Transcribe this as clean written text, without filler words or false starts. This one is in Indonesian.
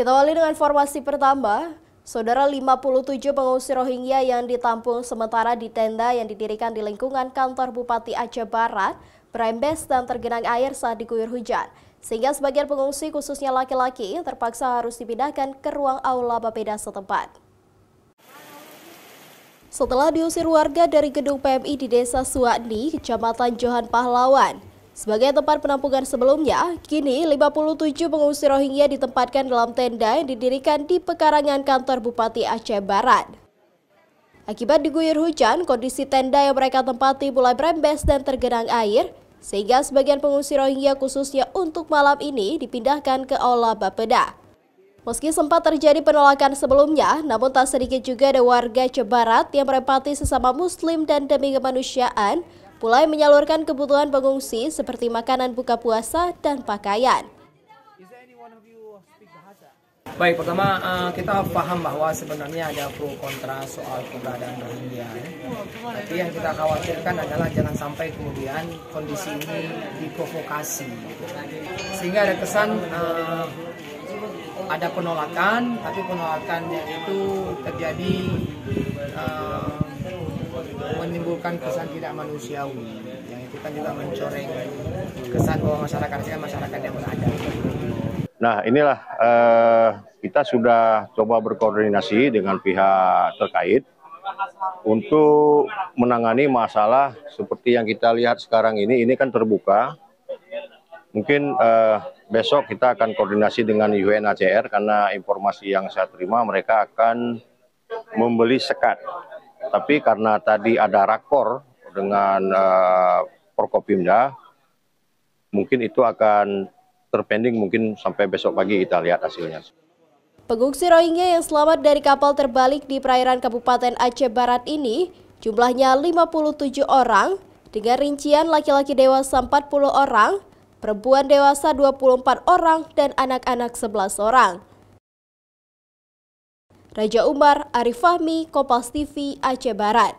Kita awali dengan informasi pertama. Saudara, 57 pengungsi Rohingya yang ditampung sementara di tenda yang didirikan di lingkungan kantor Bupati Aceh Barat berembes dan tergenang air saat diguyur hujan. Sehingga sebagian pengungsi, khususnya laki-laki, terpaksa harus dipindahkan ke ruang aula Bapeda setempat. Setelah diusir warga dari gedung PMI di Desa Suwakni, Kecamatan Johan Pahlawan, sebagai tempat penampungan sebelumnya, kini 57 pengungsi Rohingya ditempatkan dalam tenda yang didirikan di pekarangan kantor Bupati Aceh Barat. Akibat diguyur hujan, kondisi tenda yang mereka tempati mulai berembes dan tergenang air, sehingga sebagian pengungsi Rohingya khususnya untuk malam ini dipindahkan ke aula Bapeda. Meski sempat terjadi penolakan sebelumnya, namun tak sedikit juga ada warga Aceh Barat yang berempati sesama Muslim dan demi kemanusiaan, mulai menyalurkan kebutuhan pengungsi seperti makanan buka puasa dan pakaian. Baik, pertama kita paham bahwa sebenarnya ada pro kontra soal keberadaan Rohingya. Tapi yang kita khawatirkan adalah jangan sampai kemudian kondisi ini diprovokasi. Sehingga ada kesan ada penolakan, tapi penolakannya itu terjadi menimbulkan kesan tidak manusiawi, yang itu kan juga mencoreng kesan bahwa masyarakat ini masyarakat yang beradab. Nah, inilah kita sudah coba berkoordinasi dengan pihak terkait untuk menangani masalah seperti yang kita lihat sekarang ini kan terbuka. Mungkin besok kita akan koordinasi dengan UNHCR karena informasi yang saya terima mereka akan membeli sekat. Tapi karena tadi ada rakor dengan Forkopimda, mungkin itu akan terpending mungkin sampai besok pagi kita lihat hasilnya. Pengungsi Rohingya yang selamat dari kapal terbalik di perairan Kabupaten Aceh Barat ini jumlahnya 57 orang, dengan rincian laki-laki dewasa 40 orang, perempuan dewasa 24 orang, dan anak-anak 11 orang. Raja Umar, Arif Fahmi, Kompas TV, Aceh Barat.